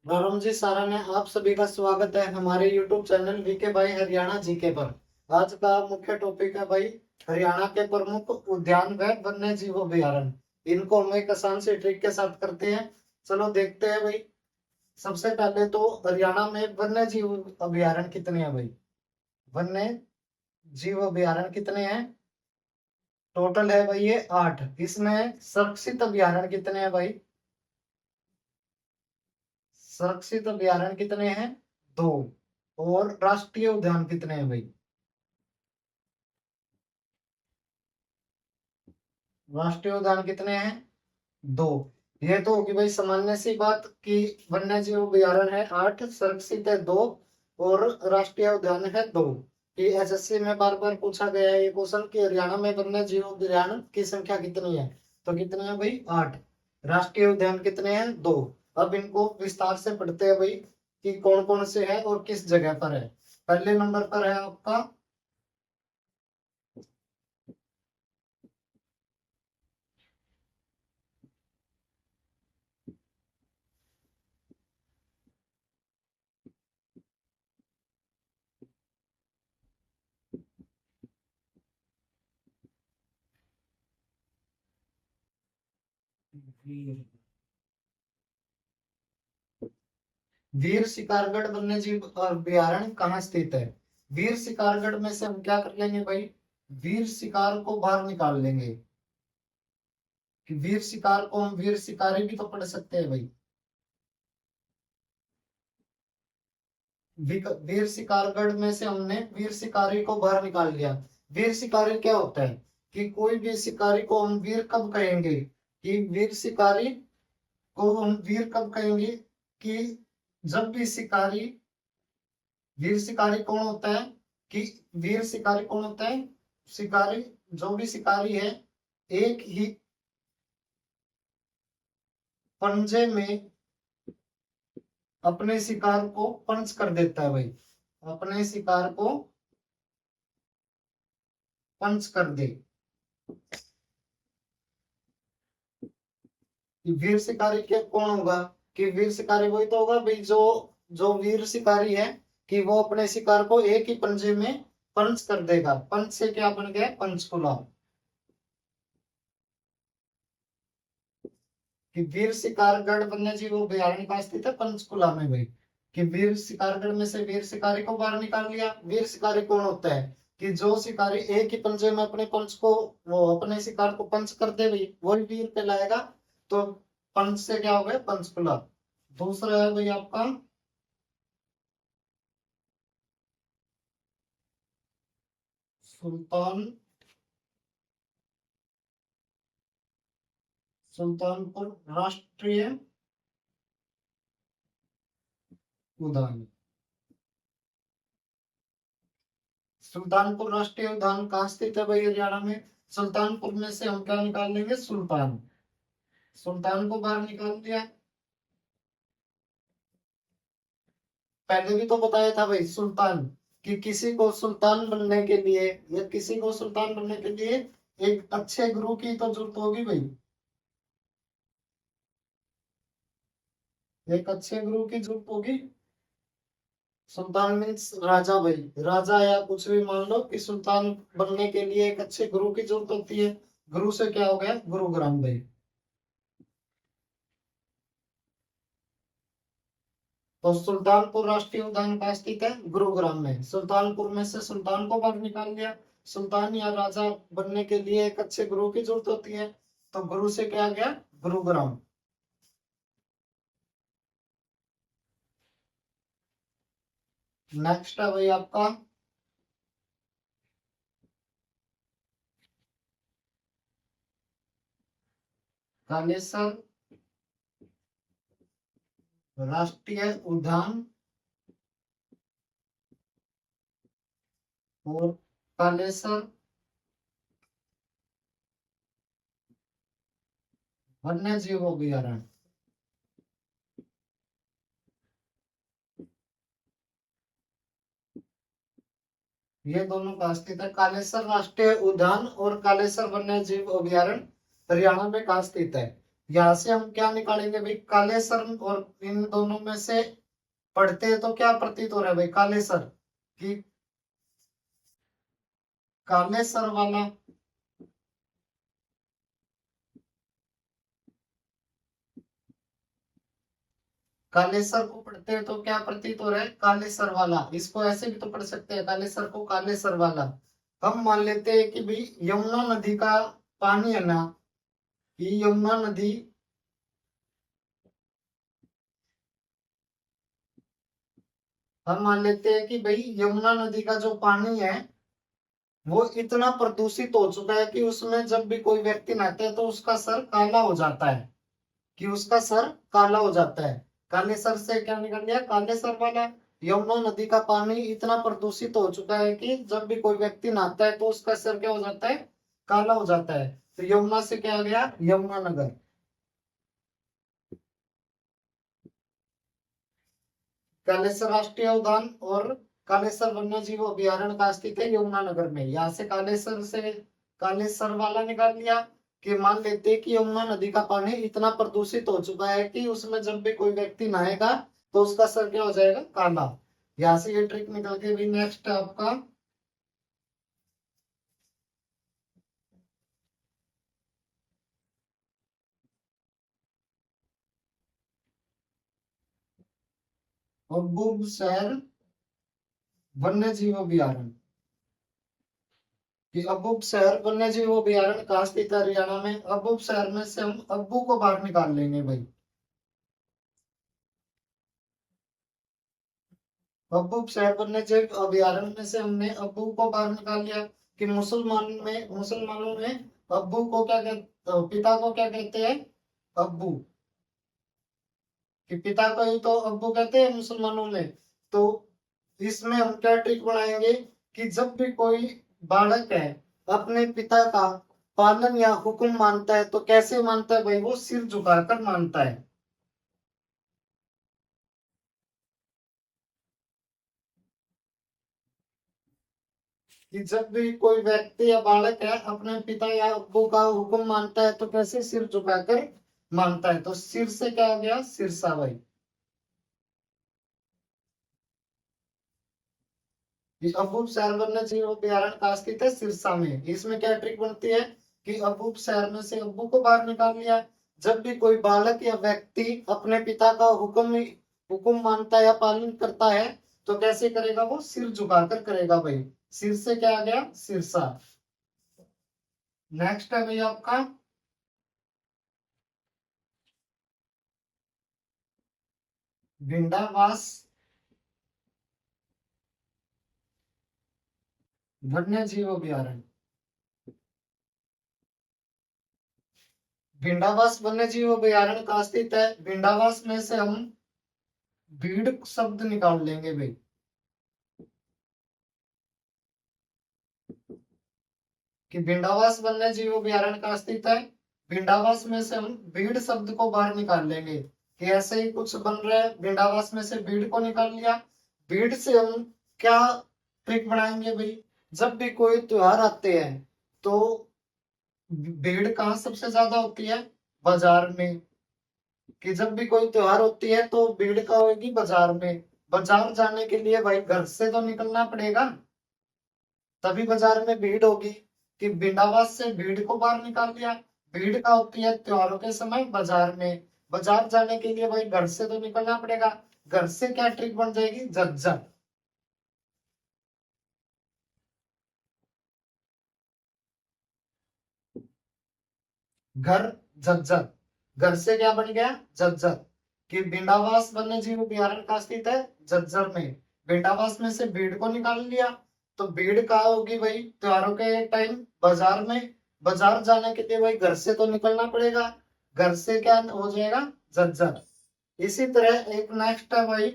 राम जी सारा में आप सभी का स्वागत है हमारे YouTube चैनल वीके भाई हरियाणा जीके पर। आज का मुख्य टॉपिक है भाई हरियाणा के प्रमुख उद्यान व वन्य जीव अभयारण्य। इनको हम एक आसान से ट्रिक के साथ करते हैं। चलो देखते हैं भाई। सबसे पहले तो हरियाणा में वन्य जीव अभयारण्य कितने हैं भाई। वन्य जीव अभयारण्य कितने हैं? टोटल है भाई ये 8। इसमें संरक्षित अभयारण्य कितने हैं भाई? संरक्षित अभयारण्य कितने हैं? 2। और राष्ट्रीय उद्यान कितने हैं भाई? राष्ट्रीय उद्यान कितने हैं? 2। ये तो होगी भाई सामान्य सी बात कि वन्य जीव अभयारण्य है 8, संरक्षित है 2 और राष्ट्रीय उद्यान है 2। ये एसएससी में बार बार पूछा गया है ये क्वेश्चन कि हरियाणा में वन्य जीव अभयारण्य की संख्या कितनी है। तो कितने हैं भाई? 8। राष्ट्रीय उद्यान कितने हैं? 2। अब इनको विस्तार से पढ़ते हैं भाई कि कौन कौन से है और किस जगह पर है। पहले नंबर पर है आपका वीर शिकारगढ़ वन्य जीव अभयारण्य कहाँ स्थित है? वीर शिकारगढ़ में से हम क्या कर लेंगे भाई? वीर शिकार को बाहर निकाल लेंगे कि वीर शिकार को हम वीर शिकारी भी तो पढ़ सकते हैं भाई। वीर शिकारगढ़ में से हमने वीर शिकारी को बाहर निकाल लिया। वीर शिकारी क्या होता है कि कोई भी शिकारी को हम वीर कब कहेंगे? कि वीर शिकारी को हम वीर कब कहेंगे? कि जब भी शिकारी वीर शिकारी कौन होता है? कि वीर शिकारी कौन होता है? शिकारी जो भी शिकारी है एक ही पंजे में अपने शिकार को पंच कर देता है भाई। अपने शिकार को पंच कर दे। कि वीर शिकारी क्या कौन होगा? कि वीर शिकारी वही तो होगा भाई जो जो वीर शिकारी है कि वो अपने शिकार को एक ही पंजे में पंच कर देगा। पंच से क्या बन गया? पंचकुला। कि वीर शिकारगढ़ वन्य जीव अभयारण्य का स्थित है पंचकुला में भाई। कि वीर शिकारगढ़ में से वीर शिकारी को बाहर निकाल लिया। वीर शिकारी कौन होता है? कि जो शिकारी एक ही पंजे में अपने पंच को वो अपने शिकार को पंच कर दे भाई वही वीर कहलाएगा। तो पंच से क्या हो गया? पंचकुला। दूसरा है भाई आपका सुल्तान सुल्तानपुर राष्ट्रीय उद्यान। सुल्तानपुर राष्ट्रीय उद्यान कहाँ स्थित है भाई हरियाणा में? सुल्तानपुर में से हम क्या निकाल लेंगे? सुल्तान। सुल्तान को बाहर निकाल दिया। पहले भी तो बताया था भाई सुल्तान कि किसी को सुल्तान बनने के लिए या किसी को सुल्तान बनने के लिए एक अच्छे गुरु की तो जरूरत होगी भाई। एक अच्छे गुरु की जरूरत होगी। सुल्तान मीन्स राजा भाई। राजा या कुछ भी मान लो कि सुल्तान बनने के लिए एक अच्छे गुरु की जरूरत होती है। गुरु से क्या हो गया? गुरुग्राम भाई। तो सुल्तानपुर राष्ट्रीय उद्यान का स्थित है गुरुग्राम में। सुल्तानपुर में से सुल्तान को बाहर निकाल दिया। सुल्तान या राजा बनने के लिए एक अच्छे गुरु की जरूरत होती है। तो गुरु से क्या गया? गुरुग्राम। नेक्स्ट है भाई आपका कालेसर राष्ट्रीय उद्यान और कालेसर वन्य जीव अभयारण्य। ये दोनों का स्थित है। कालेसर राष्ट्रीय उद्यान और कालेसर वन्य जीव अभयारण्य हरियाणा में कहाँ स्थित है? यहाँ से हम क्या निकालेंगे भाई, कालेसर और इन दोनों में से पढ़ते हैं तो क्या प्रतीत हो रहा है भाई, कालेसर कि कालेसर वाला, कालेसर को पढ़ते हैं तो क्या प्रतीत हो रहा है, कालेसर वाला। इसको ऐसे भी तो पढ़ सकते हैं, कालेसर को कालेसर वाला। हम मान लेते हैं कि भाई यमुना नदी का पानी है ना, ये यमुना नदी, हम मान लेते हैं कि भाई यमुना नदी का जो पानी है वो इतना प्रदूषित हो चुका है कि उसमें जब भी कोई व्यक्ति नहाता है तो उसका सर काला हो जाता है, कि उसका सर काला हो जाता है। काले सर से क्या निकल गया, काले सर वाला। यमुना नदी का पानी इतना प्रदूषित हो चुका है कि जब भी कोई व्यक्ति नहाता है तो उसका सर क्या हो जाता है, काला हो जाता है। तो यमुना से क्या आ गया, यमुना नगर। कालेसर राष्ट्रीय उद्यान और कालेसर वन्य जीव अभ्यारण्य का स्थित है यमुनानगर में। यहाँ से कालेसर वाला निकाल लिया कि मान लेते हैं कि यमुना नदी का पानी इतना प्रदूषित हो चुका है कि उसमें जब भी कोई व्यक्ति नहाएगा तो उसका सर क्या हो जाएगा, काला। यहाँ से ये ट्रिक निकल के भी नेक्स्ट आपका अबुब शहर वन्य जीव अभ्यारण्य, कि अबुब शहर वन्य जीव अभ्यारण्य कहाँ स्थित है, हरियाणा में। अबुब शहर में से हम अब्बू को बाहर निकाल लेंगे भाई। अब्बू शहर वन्य जीव अभ्यारण्य में से हमने अब्बू को बाहर निकाल लिया। कि मुसलमानों में अब्बू को क्या कहते, पिता को क्या कहते हैं, अब्बू। कि पिता को ही तो अब्बू कहते हैं मुसलमानों में। तो इसमें हम क्या ट्रिक बनाएंगे कि जब भी कोई बालक है अपने पिता का पालन या हुक्म मानता है तो कैसे मानता है भाई, वो सिर झुकाकर मानता है। कि जब भी कोई व्यक्ति या बालक है अपने पिता या अब्बू का हुक्म मानता है तो कैसे, सिर झुकाकर मानता है। तो सिर से क्या हो गया, सिरसा भाई। इस अबूब शहर वन्य जीव अभ्यारण्य का स्थित है सिरसा में। इसमें क्या ट्रिक बनती है कि अबूब शहर में से अब्बू को बाहर निकाल लिया। जब भी कोई बालक या व्यक्ति अपने पिता का हुक्म मानता है या पालन करता है तो कैसे करेगा, वो सिर झुकाकर करेगा भाई। सिर से क्या आ गया, सिरसा। नेक्स्ट है भाई आपका भिंडावास वन्य जीव अभ्यारण्य। भिंडावास वन्य जीव अभ्यारण्य कहाँ स्थित है, भिंडावास में से हम भीड़ शब्द निकाल लेंगे भाई। कि भिंडावास वन्य जीव अभ्यारण्य का स्थित है, भिंडावास में से हम भीड़ शब्द को बाहर निकाल लेंगे। कि ऐसे ही कुछ बन रहा है, भिंडावास में से भीड़ को निकाल लिया। भीड़ से हम क्या ट्रिक बनाएंगे भाई, जब भी कोई त्योहार आते हैं तो भीड़ कहाँ सबसे ज्यादा होती है, बाजार में। कि जब भी कोई त्योहार होती है तो भीड़ का होगी बाजार में। बाजार जाने के लिए भाई घर से तो निकलना पड़ेगा, तभी बाजार में भीड़ होगी। कि बिंदावास से भीड़ को बाहर निकाल दिया। भीड़ का होती है त्योहारों के समय बाजार में। बाजार जाने के लिए भाई घर से तो निकलना पड़ेगा। घर से क्या ट्रिक बन जाएगी, झज्जर। घर, झज्जर। घर से क्या बन गया, झज्जर। कि बिंडावास वन्य जीव अभ्यारण्य का स्थित है झज्जर में। बिंडावास में से भीड़ को निकाल लिया तो भीड़ कहाँ होगी भाई, त्योहारों के टाइम बाजार में। बाजार जाने के लिए भाई घर से तो निकलना पड़ेगा, घर से क्या हो जाएगा, झज्जर। इसी तरह एक नेक्स्ट है भाई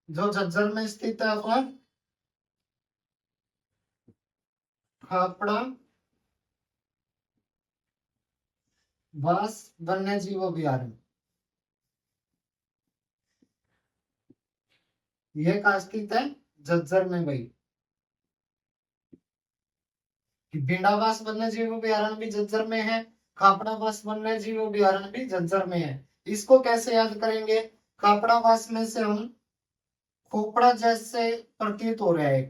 जो झज्जर में स्थित है अपना हापड़ा वास वन्य जीव अभ्यारण्य। यह कहाँ स्थित है, झज्जर में भाई। भिंडावास वन्य जीव अभ्यारण्य भी झज्जर में है। खापड़ावास वन्य जीव अभयारण्य भी झज्जर में है। इसको कैसे याद करेंगे? खापड़ावास में से हम खोपड़ा जैसे प्रतीत हो रहा है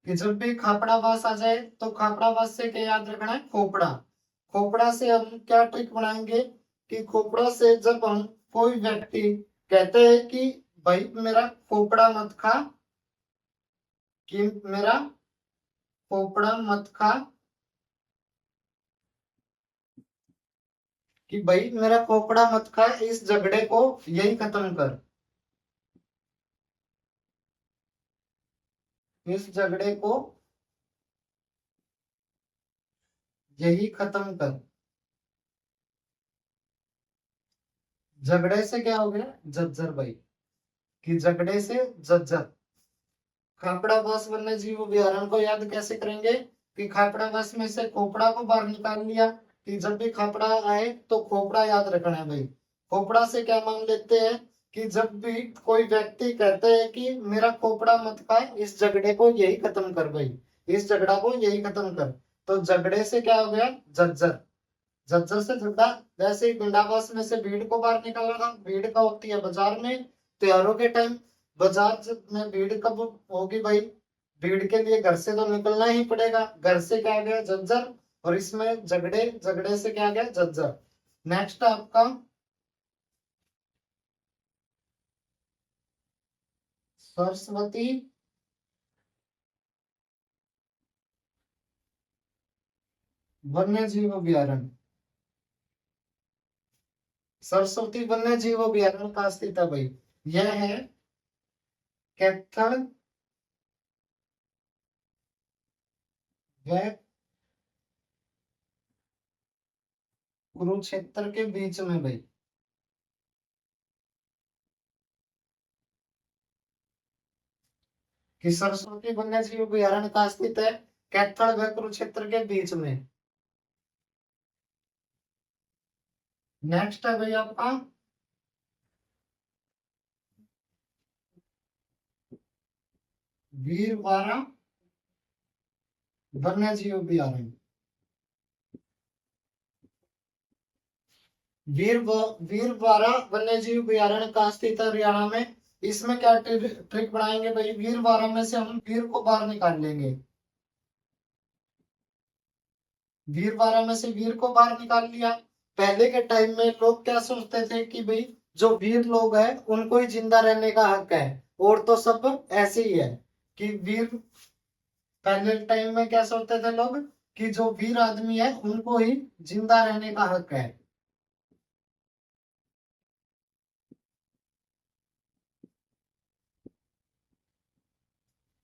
कि जब भी खापड़ावास आ जाए तो खापड़ावास से क्या याद रखना है? खोपड़ा। खोपड़ा से हम क्या ट्रिक बनाएंगे कि खोपड़ा से जब हम कोई व्यक्ति कहते हैं कि भाई मेरा खोपड़ा मत खा, कि मेरा खोपड़ा मत खा, कि भाई मेरा खोपड़ा मत खा, इस झगड़े को यही खत्म कर, इस झगड़े को यही खत्म कर। झगड़े से क्या हो गया? झज्जर भाई, कि झगड़े से झज्जर। खापड़ावास वन्य जीव अभयारण्य को याद कैसे करेंगे कि खापड़ावास में से खोपड़ा को बाहर निकाल लिया, कि जब भी खापड़ा आए तो खोपड़ा याद रखना है भाई। खोपड़ा से क्या मान लेते हैं कि जब भी कोई व्यक्ति कहते हैं कि मेरा खोपड़ा मत खा, इस झगड़े को यही खत्म कर भाई, इस झगड़ा को यही खत्म कर। तो झगड़े से क्या हो गया? झज्जर। झज्जर से झगड़ा। वैसे ही भिंडावास में से भीड़ को बाहर निकालना था। भीड़ का होती है बाजार में, त्योहारों के टाइम। बाजार में भीड़ कब होगी भाई? भीड़ के लिए घर से तो निकलना ही पड़ेगा। घर से क्या आ गया? झज्जर। और इसमें झगड़े, झगड़े से क्या आ गया? झज्जर। नेक्स्ट आपका सरस्वती वन्य जीव अभयारण्य। सरस्वती वन्य जीव अभयारण्य कहाँ स्थित है भाई? यह है कैथल व कुरुक्षेत्र के बीच में भाई। कि सरस्वती वन्य जीव अभयारण्य कहाँ स्थित है? कैथल व कुरुक्षेत्र के बीच में। नेक्स्ट है भाई आपका वीरवाड़ा वन्य जीव अभयारण्य। वीरवाड़ा वन्य जीव अभयारण्य कहाँ स्थित है? हरियाणा में। इसमें क्या ट्रिक बनाएंगे भाई? वीरवाड़ा में से हम वीर को बाहर निकाल लेंगे। वीरवाड़ा में से वीर को बाहर निकाल लिया। पहले के टाइम में लोग क्या सोचते थे कि भाई जो वीर लोग हैं उनको ही जिंदा रहने का हक है, और तो सब ऐसे ही है कि वीर। पहले टाइम में क्या सोचते थे लोग कि जो वीर आदमी है उनको ही जिंदा रहने का हक है,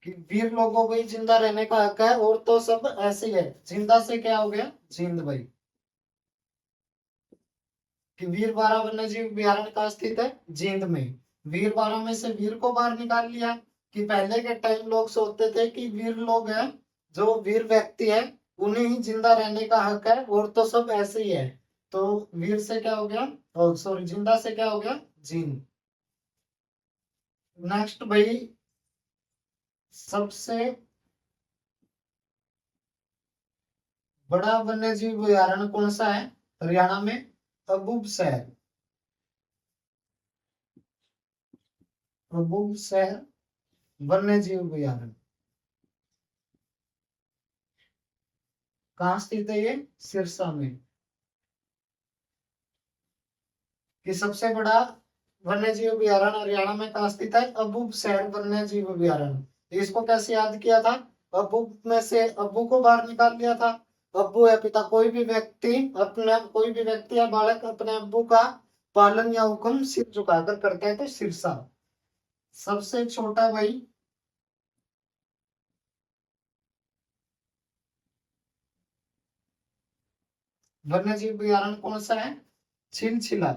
कि वीर लोगों को ही जिंदा रहने का हक है, और तो सब ऐसे ही है। जिंदा से क्या हो गया? जिंद भाई। कि वीरवाड़ा वन्य जीव अभयारण्य का स्थित है जींद में। वीरवाड़ा में से वीर को बाहर निकाल लिया, कि पहले के टाइम लोग सोचते थे कि वीर लोग हैं, जो वीर व्यक्ति है उन्हें ही जिंदा रहने का हक है, और तो सब ऐसे ही है। तो वीर से क्या हो गया? और सॉरी, जिंदा से क्या हो गया? जींद। नेक्स्ट भाई, सबसे बड़ा वन्य जीव अभयारण्य कौन सा है हरियाणा में? अबूबसैर। अबूबसैर वन्य जीव अभयारण्य कहाँ स्थित है? ये सिरसा में। कि सबसे बड़ा वन्य जीव अभयारण्य हरियाणा में कहाँ स्थित है? अबूबसैर वन्य जीव अभयारण्य। इसको कैसे याद किया था? अबूब में से अब्बू को बाहर निकाल लिया था। अब्बू है पिता, कोई भी व्यक्ति अपना, कोई भी व्यक्ति या बालक अपने अब्बू का पालन या हुक्म सिर झुकाकर करता है तो सिरसा। सबसे छोटा भाई वन्य जीव अभयारण्य कौन सा है? छिलछिला।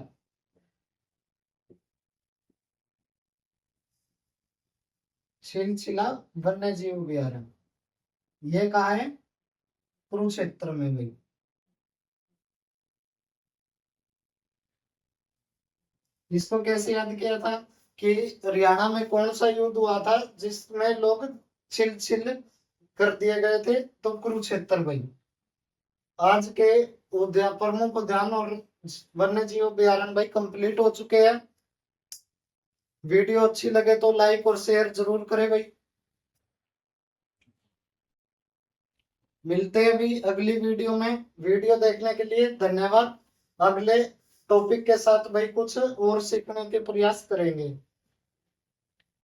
छिलछिला वन्य जीव अभयारण्य ये कहाँ है? कुरुक्षेत्र में भाई। इसको कैसे याद किया था कि हरियाणा में कौन सा युद्ध हुआ था जिसमें लोग छिल छिल कर दिए गए थे? तो कुरुक्षेत्र भाई। आज के उद्यान प्रमुख उद्यान और वन्य जीव अभ्यारण्य भाई कंप्लीट हो चुके हैं। वीडियो अच्छी लगे तो लाइक और शेयर जरूर करें भाई। मिलते हैं भी अगली वीडियो में। वीडियो देखने के लिए धन्यवाद। अगले टॉपिक के साथ भाई कुछ और सीखने के प्रयास करेंगे।